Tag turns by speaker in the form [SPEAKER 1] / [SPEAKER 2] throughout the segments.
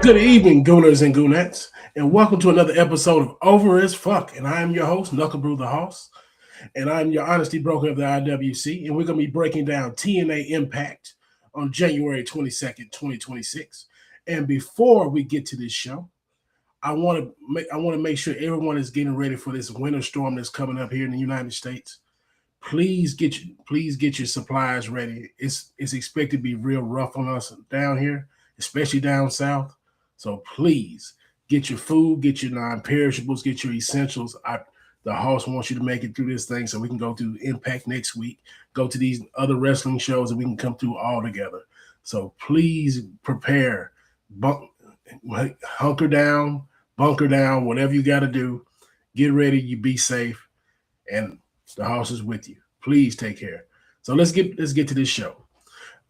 [SPEAKER 1] Good evening, Gooners and Goonettes, and welcome to another episode of Over as Fuck. And I am your host, Knucklebrew the Hoss, and I'm your honesty broker of the IWC. And we're going to be breaking down TNA Impact on January 22nd, 2026. And before we get to this show, I want to make sure everyone is getting ready for this winter storm that's coming up here in the United States. Please get your supplies ready. It's expected to be real rough on us down here, especially down south. So please get your food, get your non-perishables, get your essentials. The host wants you to make it through this thing so we can go through Impact next week, go to these other wrestling shows, and we can come through all together. So please prepare, bunk, hunker down, bunker down, whatever you got to do. Get ready. You be safe, and the house is with you. Please take care. So let's get to this show.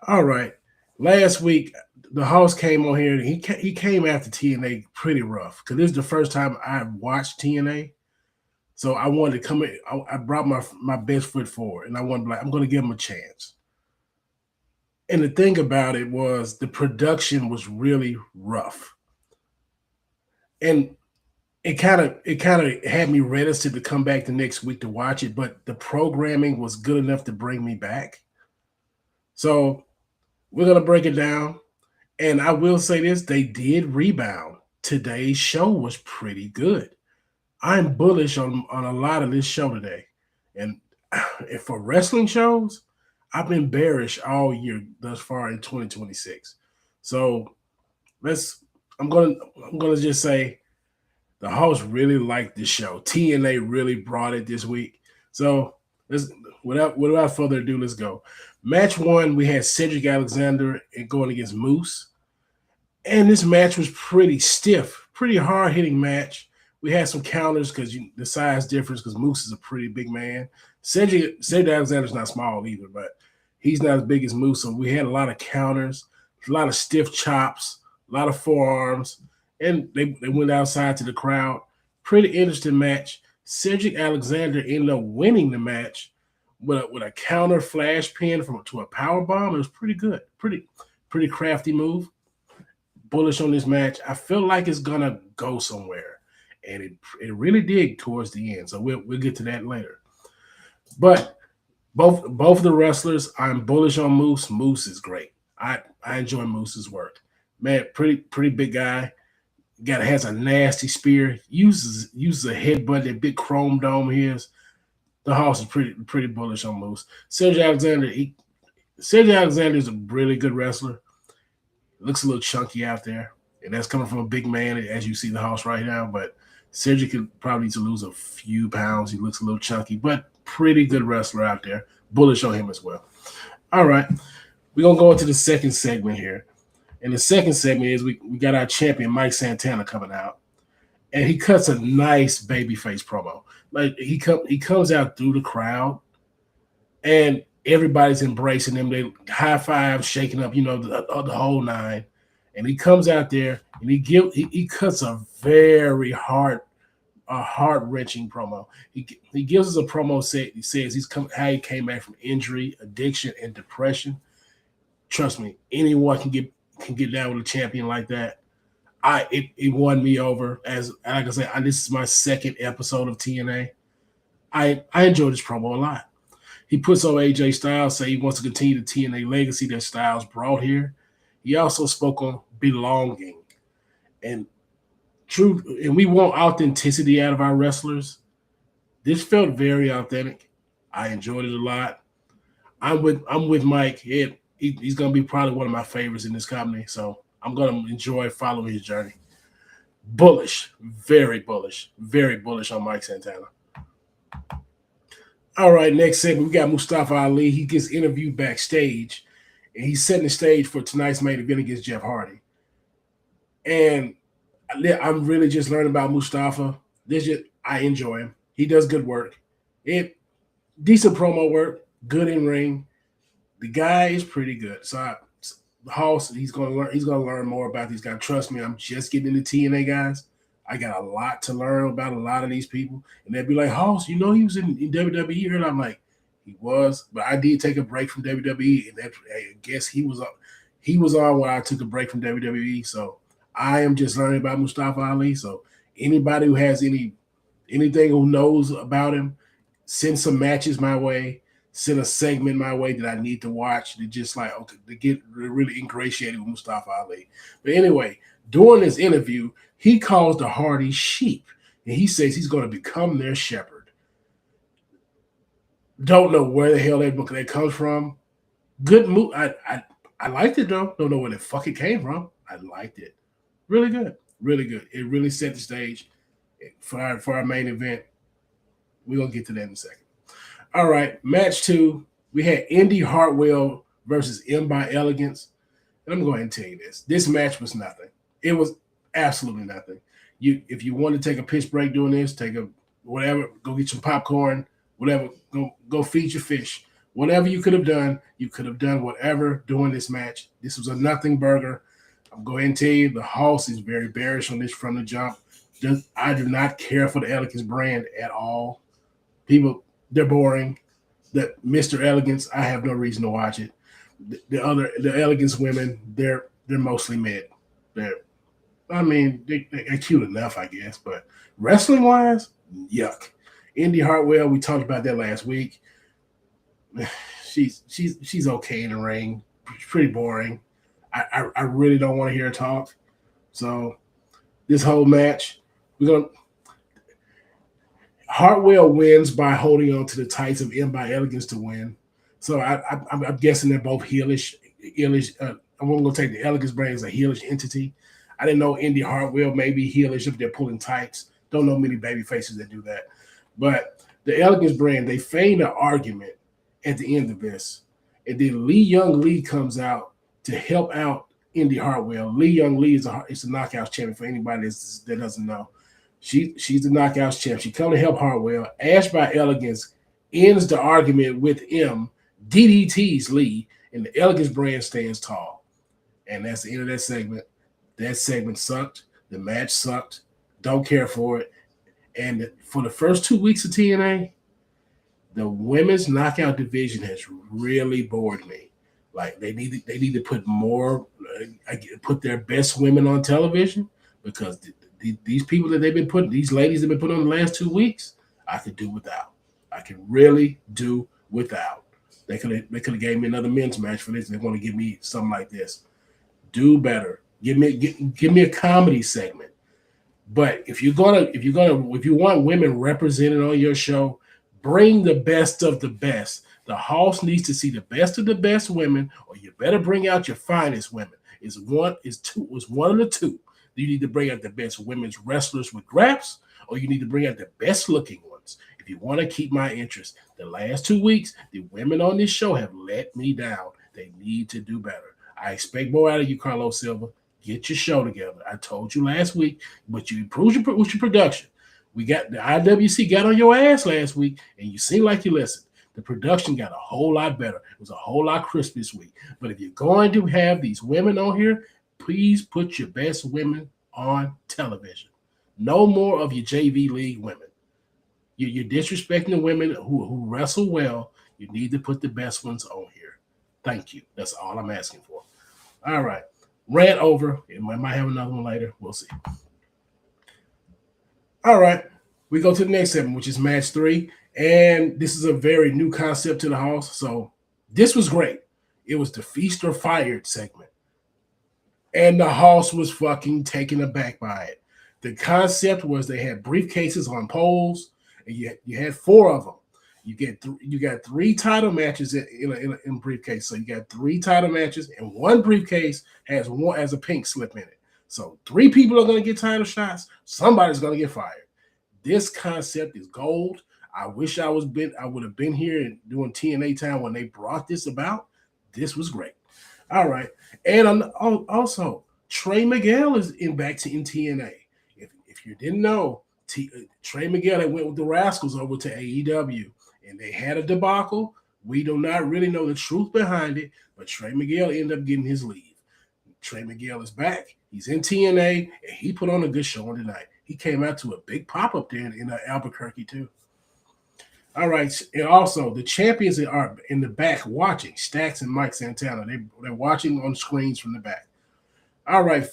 [SPEAKER 1] All right. Last week, the host came on here. And he came after TNA pretty rough because this is the first time I watched TNA. So I wanted to come in. I brought my best foot forward, and I wanted to be like, I'm going to give him a chance. And the thing about it was the production was really rough, and it kind of had me reticent to come back the next week to watch it. But the programming was good enough to bring me back. So we're gonna break it down. And I will say this: they did rebound. Today's show was pretty good. I'm bullish on a lot of this show today. And for wrestling shows, I've been bearish all year thus far in 2026. So let's I'm gonna I'm gonna just say the host really liked this show. TNA really brought it this week. So let's without further ado, let's go. Match one, we had Cedric Alexander going against Moose. And this match was pretty stiff, pretty hard hitting match. We had some counters because the size difference because Moose is a pretty big man. Cedric Alexander's not small either, but he's not as big as Moose. So we had a lot of counters, a lot of stiff chops, a lot of forearms, and they went outside to the crowd. Pretty interesting match. Cedric Alexander ended up winning the match with a counter flash pin to a power bomb. It was pretty good, pretty crafty move. Bullish on this match. I feel like it's gonna go somewhere, and it really did towards the end. So we'll get to that later. But both of the wrestlers, I'm bullish on Moose. Moose is great. I enjoy Moose's work. Man, pretty big guy. Guy has a nasty spear. Uses a headbutt, that big chrome dome his. The house is pretty bullish on Moose. Cedric Alexander is a really good wrestler. Looks a little chunky out there, and that's coming from a big man, as you see the house right now. But Cedric could probably need to lose a few pounds. He looks a little chunky, but pretty good wrestler out there. Bullish on him as well. All right, we're gonna go into the second segment here, and the second segment is we got our champion Mike Santana coming out, and he cuts a nice babyface promo. Like he comes out through the crowd, and everybody's embracing him. They high five, shaking up, the whole nine. And he comes out there and he cuts a very heart wrenching promo. He gives us a promo set. He says how he came back from injury, addiction, and depression. Trust me, anyone can get down with a champion like that. It won me over. As like I said, this is my second episode of TNA. I enjoyed this promo a lot. He puts on AJ Styles, say he wants to continue the TNA legacy that Styles brought here. He also spoke on belonging and truth, and we want authenticity out of our wrestlers. This felt very authentic. I enjoyed it a lot. I'm with Mike. He's gonna be probably one of my favorites in this company, so I'm gonna enjoy following his journey. Bullish, very bullish on Mike Santana. All right, next segment, we got Mustafa Ali. He gets interviewed backstage, and he's setting the stage for tonight's main event against Jeff Hardy. And I'm really just learning about Mustafa. I enjoy him. He does good work. Decent promo work, good in ring. The guy is pretty good. So Hoss, he's gonna learn more about these guys. Trust me, I'm just getting into TNA guys. I got a lot to learn about a lot of these people. And they'd be like, Hoss, he was in WWE. And I'm like, he was, but I did take a break from WWE, and I guess he was on when I took a break from WWE. So I am just learning about Mustafa Ali. So anybody who has anything who knows about him, send some matches my way, send a segment my way that I need to watch to just like okay to get really ingratiated with Mustafa Ali. But anyway, during this interview, he calls the Hardys sheep, and he says he's going to become their shepherd. Don't know where the hell that comes from. Good move. I liked it though. Don't know where the fuck it came from. I liked it. Really good. Really good. It really set the stage for our main event. We're gonna get to that in a second. All right, match 2. We had Indy Hartwell versus M by Elegance. And I'm going to tell you this. This match was nothing. It was absolutely nothing. If you want to take a piss break doing this, take a whatever, go get some popcorn, whatever, go feed your fish. Whatever you could have done whatever doing this match. This was a nothing burger. I'm going to tell you, the Hoss is very bearish on this from the jump. I do not care for the Elegance brand at all. People, they're boring. The Mr. Elegance, I have no reason to watch it. The Elegance women, they're mostly mid. They're cute enough, I guess, but wrestling wise, yuck. Indy Hartwell, we talked about that last week. She's okay in the ring. Pretty boring. I really don't want to hear her talk. So this whole match, Hartwell wins by holding on to the tights of M by Elegance to win. So I'm guessing they're both heelish. I'm going to take the Elegance brand as a heelish entity. I didn't know Indy Hartwell may be heelish if they're pulling tights. Don't know many baby faces that do that. But the Elegance brand, they feigned an argument at the end of this. And then Lee Young Lee comes out to help out Indy Hartwell. Lee Young Lee is a knockouts champion for anybody that doesn't know. She's the knockouts champ. She come to help Hartwell. Ash by Elegance ends the argument with M, DDTs Lee, and the Elegance brand stands tall. And that's the end of that segment. That segment sucked. The match sucked. Don't care for it. And for the first 2 weeks of TNA, the women's knockout division has really bored me. Like they need to put more, put their best women on television because these people that they've been putting, these ladies have been put on the last 2 weeks, I could do without. I can really do without. They could have gave me another men's match for this. They want to give me something like this. Do better. Give me a comedy segment. But if you want women represented on your show, bring the best of the best. The Hoss needs to see the best of the best women, or you better bring out your finest women. It's one of the two. You need to bring out the best women's wrestlers with graps, or you need to bring out the best looking ones. If you want to keep my interest, the last 2 weeks, the women on this show have let me down. They need to do better. I expect more out of you, Carlos Silva. Get your show together. I told you last week, but you improved your production. We got the IWC got on your ass last week, and you seem like you listened. The production got a whole lot better. It was a whole lot crisp this week. But if you're going to have these women on here, please put your best women on television. No more of your JV League women. You're disrespecting the women who wrestle well. You need to put the best ones on here. Thank you. That's all I'm asking for. All right. Rant over. I might have another one later. We'll see. All right. We go to the next segment, which is match 3. And this is a very new concept to the Hoss. So this was great. It was the Feast or Fired segment. And the Hoss was fucking taken aback by it. The concept was they had briefcases on poles, and you had 4 of them. You got 3 title matches in briefcase. So you got 3 title matches, and 1 briefcase has a pink slip in it. So 3 people are going to get title shots. Somebody's going to get fired. This concept is gold. I wish I would have been here doing TNA time when they brought this about. This was great. All right, and also Trey Miguel is back in TNA. If you didn't know, Trey Miguel went with the Rascals over to AEW. And they had a debacle. We do not really know the truth behind it, but Trey Miguel ended up getting his leave. Trey Miguel is back. He's in TNA, and he put on a good showing tonight. He came out to a big pop-up there in Albuquerque, too. All right, and also the champions are in the back watching, Stax and Mike Santana. They're watching on screens from the back. All right,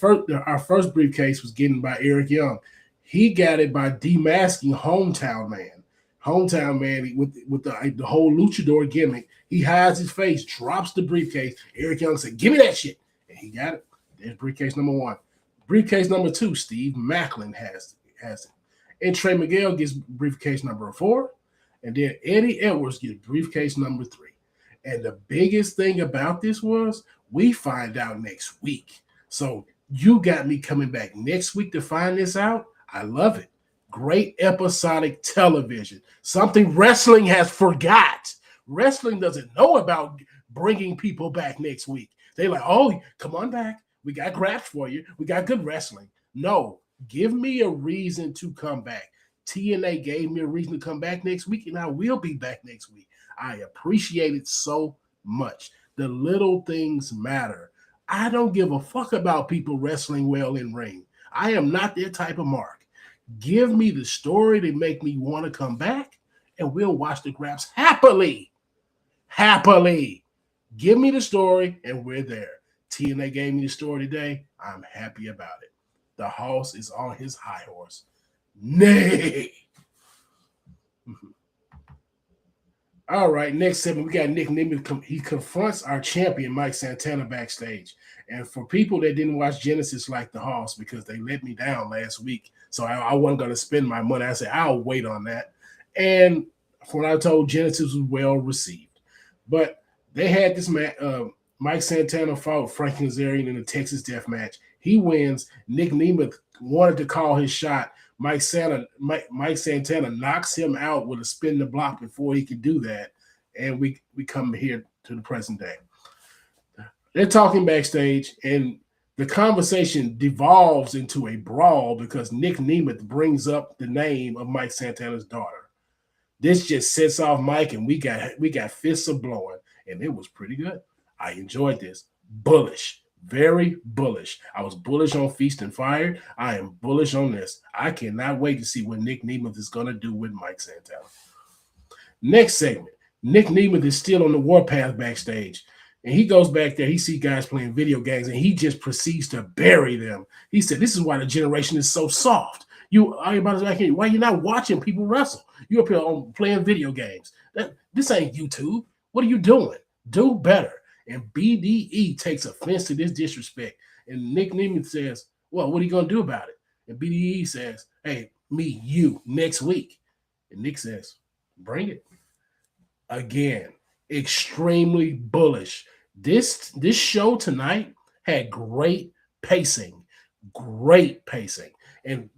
[SPEAKER 1] our first briefcase was given by Eric Young. He got it by demasking Hometown Man. Hometown Man with the whole luchador gimmick. He hides his face, drops the briefcase. Eric Young said, "Give me that shit," and he got it. There's briefcase number one. Briefcase number two, Steve Macklin has it. And Trey Miguel gets briefcase number 4. And then Eddie Edwards gets briefcase number 3. And the biggest thing about this was we find out next week. So you got me coming back next week to find this out. I love it. Great episodic television. Something wrestling has forgot. Wrestling doesn't know about bringing people back next week. They're like, oh, come on back. We got grabs for you. We got good wrestling. No, give me a reason to come back. TNA gave me a reason to come back next week, and I will be back next week. I appreciate it so much. The little things matter. I don't give a fuck about people wrestling well in ring. I am not their type of mark. Give me the story to make me want to come back, and we'll watch the grabs happily. Happily. Give me the story, and we're there. TNA gave me the story today. I'm happy about it. The Hoss is on his high horse. Nay. All right, next segment, we got Nick Nemeth. He confronts our champion, Mike Santana, backstage. And for people that didn't watch Genesis like the Hoss, because they let me down last week, so I wasn't going to spend my money. I said, I'll wait on that. And from what I told, Genesis was well received. But they had this match. Mike Santana fought Frank Kazarian in a Texas death match. He wins. Nick Nemeth wanted to call his shot. Mike Santana knocks him out with a spin the block before he could do that. And we come here to the present day. They're talking backstage, and the conversation devolves into a brawl because Nick Nemeth brings up the name of Mike Santana's daughter. This just sets off Mike, and we got fists a blowing, and it was pretty good. I enjoyed this. Bullish. Very bullish. I was bullish on Feast and Fire. I am bullish on this. I cannot wait to see what Nick Nemeth is going to do with Mike Santana. Next segment. Nick Nemeth is still on the warpath backstage. And he goes back there. He sees guys playing video games, and he just proceeds to bury them. He said, this is why the generation is so soft. Why are you not watching people wrestle? You up here playing video games. This ain't YouTube. What are you doing? Do better. And BDE takes offense to this disrespect. And Nick Nemeth says, well, what are you going to do about it? And BDE says, hey, me, you, next week. And Nick says, bring it. Again, extremely bullish. This show tonight had great pacing. Great pacing. And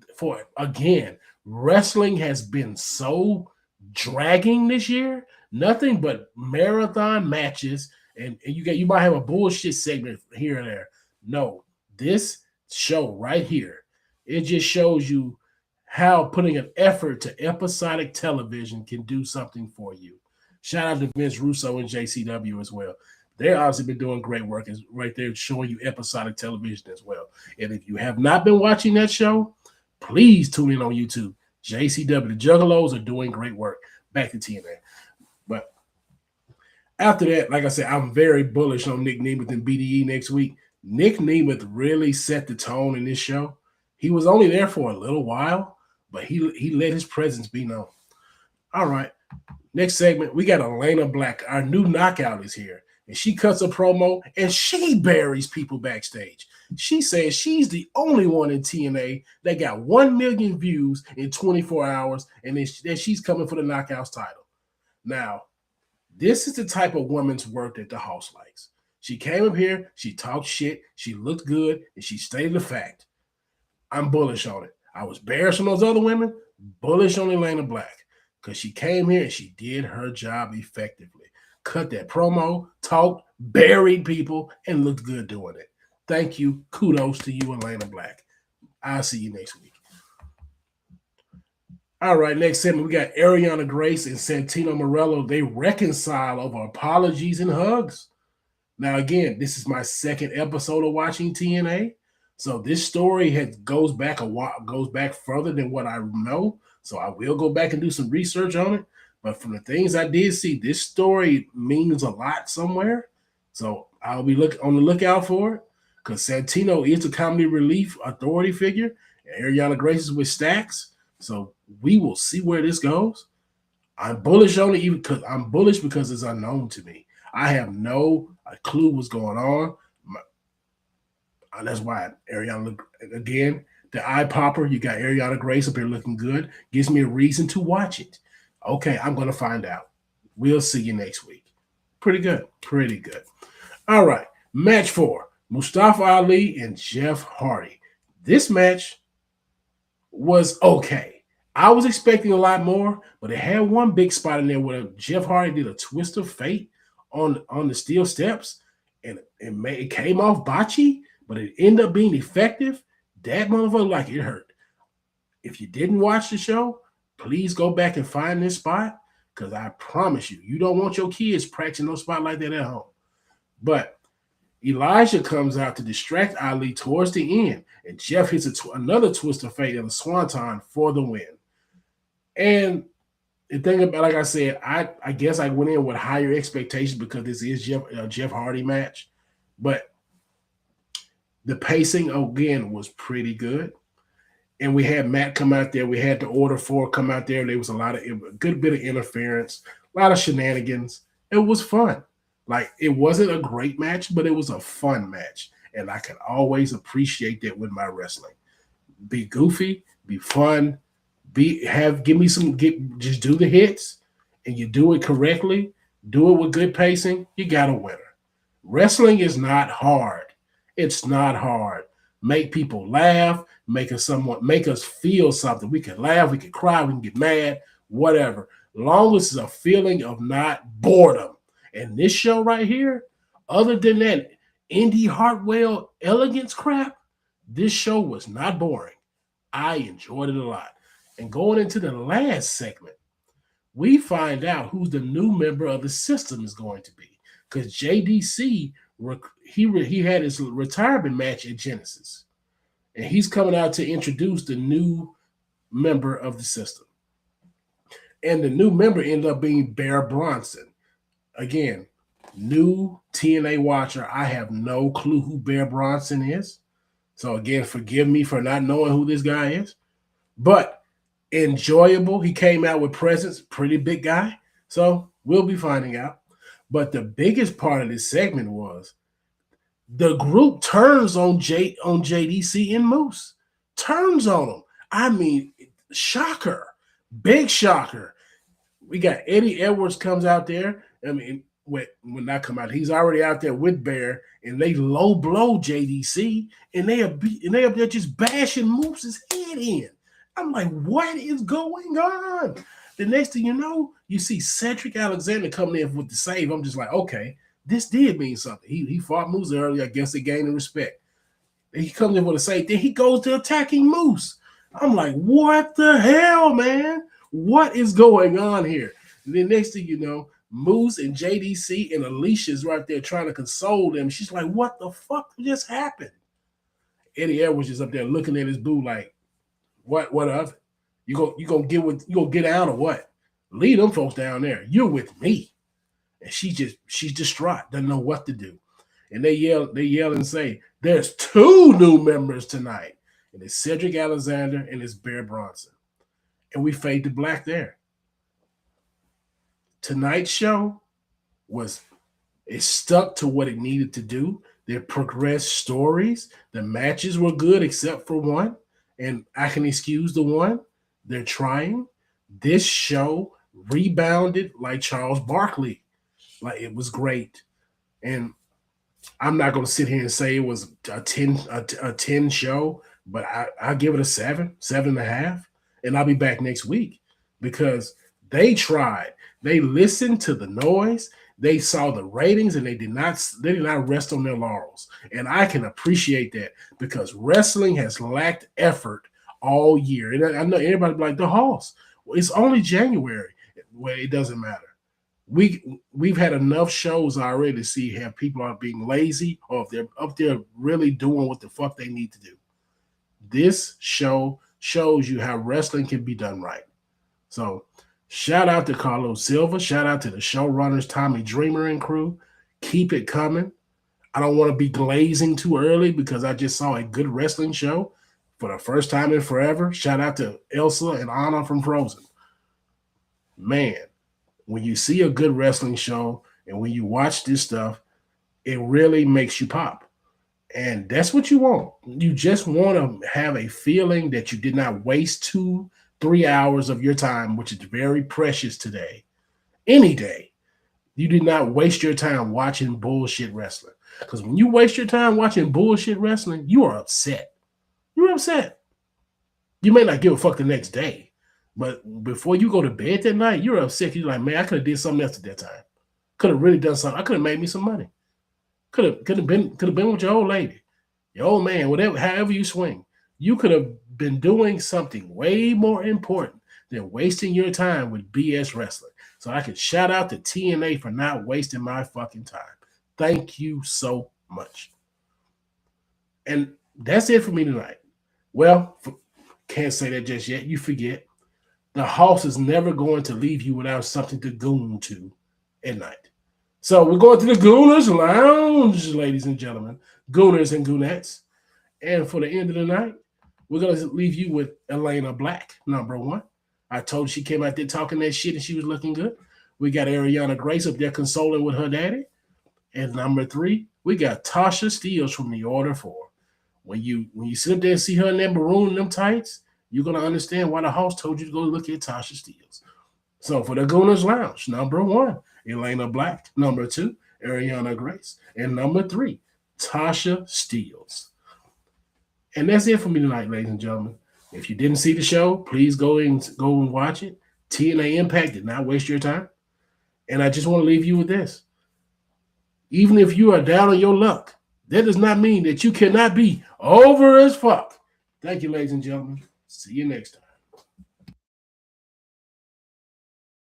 [SPEAKER 1] again, wrestling has been so dragging this year. Nothing but marathon matches. And you might have a bullshit segment here and there. No, this show right here, it just shows you how putting an effort to episodic television can do something for you. Shout out to Vince Russo and JCW as well. They've obviously been doing great work right there, showing you episodic television as well. And if you have not been watching that show, please tune in on YouTube. JCW, the Juggalos are doing great work. Back to TNA. But after that, like I said, I'm very bullish on Nick Nemeth and BDE next week. Nick Nemeth really set the tone in this show. He was only there for a little while, but he let his presence be known. All right. Next segment, we got Elena Black. Our new knockout is here. And she cuts a promo, and she buries people backstage. She says she's the only one in TNA that got 1 million views in 24 hours, and then she's coming for the Knockouts title. Now, this is the type of woman's work that the Hoss likes. She came up here, she talked shit, she looked good, and she stated the fact. I'm bullish on it. I was bearish on those other women, bullish on Elena Black, because she came here and she did her job effectively. Cut that promo, talked, buried people, and looked good doing it. Thank you. Kudos to you, Elena Black. I'll see you next week. All right, next segment, we got Ariana Grace and Santino Morello. They reconcile over apologies and hugs. Now, again, this is my second episode of watching TNA. So this story goes back further than what I know. So I will go back and do some research on it. But from the things I did see, this story means a lot somewhere. So I'll be on the lookout for it. because Santino is a comedy relief authority figure, and Ariana Grace is with Stacks. So we will see where this goes. I'm bullish on it, even because I'm bullish because it's unknown to me. I have no clue what's going on. That's why Ariana, again, the eye popper. You got Ariana Grace up here looking good. Gives me a reason to watch it. Okay, I'm going to find out. We'll see you next week. Pretty good. Pretty good. All right. Match 4. Mustafa Ali and Jeff Hardy. This match was okay. I was expecting a lot more, but it had one big spot in there where Jeff Hardy did a twist of fate on the steel steps, and it came off botchy, but it ended up being effective. That motherfucker, like, it hurt. If you didn't watch the show, please go back and find this spot, because I promise you, you don't want your kids practicing no spot like that at home. But Elijah comes out to distract Ali towards the end, and Jeff hits another twist of fate and a swanton for the win. And the thing about, like I said, I guess I went in with higher expectations because this is Jeff Hardy match, but the pacing again was pretty good. And we had Matt come out there. We had the Order 4 come out there. There was a good bit of interference, a lot of shenanigans. It was fun. Like, it wasn't a great match, but it was a fun match. And I can always appreciate that with my wrestling. Be goofy, be fun, just do the hits, and you do it correctly, do it with good pacing, you got a winner. Wrestling is not hard. It's not hard. Make people laugh, make us feel something. We can laugh, we can cry, we can get mad, whatever. Long as it's a feeling of not boredom. And this show right here, other than that Indy Hartwell elegance crap, this show was not boring. I enjoyed it a lot. And going into the last segment, we find out who's the new member of the system is going to be. Because JDC, he had his retirement match at Genesis. And he's coming out to introduce the new member of the system. And the new member ended up being Bear Bronson. Again, new TNA watcher, I have no clue who Bear Bronson is. So again, forgive me for not knowing who this guy is. But enjoyable. He came out with presence, pretty big guy. So we'll be finding out. But the biggest part of this segment was the group turns on JDC and Moose. Turns on them. I mean, shocker. Big shocker. We got Eddie Edwards comes out there. I mean, when that come out, he's already out there with Bear, and they low blow JDC, and they up there just bashing Moose's head in. I'm like, what is going on? The next thing you know, you see Cedric Alexander coming in with the save. I'm just like, okay, this did mean something. He fought Moose earlier. I guess they gained respect. And he comes in with a save. Then he goes to attacking Moose. I'm like, what the hell, man? What is going on here? And then next thing you know, Moose and JDC and Alicia's right there trying to console them. She's like, what the fuck just happened? Eddie Edwards is up there looking at his boo like, what of it? You gonna get out or what? Leave them folks down there. You're with me. And she's distraught, doesn't know what to do. And they yell and say, there's 2 new members tonight. And it's Cedric Alexander and it's Bear Bronson. And we fade to black there. Tonight's show it stuck to what it needed to do. They progressed stories. The matches were good except for one. And I can excuse the one. They're trying. This show rebounded like Charles Barkley. Like, it was great. And I'm not going to sit here and say it was a 10 show, but I give it a 7.5. And I'll be back next week because they tried. They listened to the noise. They saw the ratings, and they did not rest on their laurels. And I can appreciate that because wrestling has lacked effort all year. And I know everybody be like, the Hoss. Well, it's only January. Well, it doesn't matter. We've had enough shows already to see if people are being lazy or if they're up there really doing what the fuck they need to do. This show shows you how wrestling can be done right. So shout out to Carlos Silva. Shout out to the showrunners, Tommy Dreamer and crew. Keep it coming. I don't want to be glazing too early because I just saw a good wrestling show for the first time in forever. Shout out to Elsa and Anna from Frozen. Man, when you see a good wrestling show and when you watch this stuff, it really makes you pop. And that's what you want. You just want to have a feeling that you did not waste 2, 3 hours of your time, which is very precious today, any day. You did not waste your time watching bullshit wrestling. Because when you waste your time watching bullshit wrestling, you are upset. You're upset. You may not give a fuck the next day, but before you go to bed that night, you're upset. You're like, man, I could have did something else at that time. Could have really done something. I could have made me some money. Could have been with your old lady, your old man, whatever, however you swing. You could have been doing something way more important than wasting your time with BS wrestling. So I can shout out to TNA for not wasting my fucking time. Thank you so much. And that's it for me tonight. Well, can't say that just yet. You forget. The hoss is never going to leave you without something to goon to at night. So we're going to the Gooners Lounge, ladies and gentlemen. Gooners and Goonettes. And for the end of the night, we're going to leave you with Elena Black, number 1. I told you she came out there talking that shit and she was looking good. We got Ariana Grace up there consoling with her daddy. And number 3, we got Tasha Steelz from the Order 4. When you sit up there and see her in that maroon and them tights, you're going to understand why the host told you to go look at Tasha Steelz. So for the Gooners Lounge, number 1, Elena Black. Number 2, Ariana Grace. And number 3, Tasha Steelz. And that's it for me tonight, ladies and gentlemen. If you didn't see the show, please go and watch it. TNA Impact did not waste your time. And I just want to leave you with this. Even if you are down on your luck, that does not mean that you cannot be over as fuck. Thank you, ladies and gentlemen. See you next time.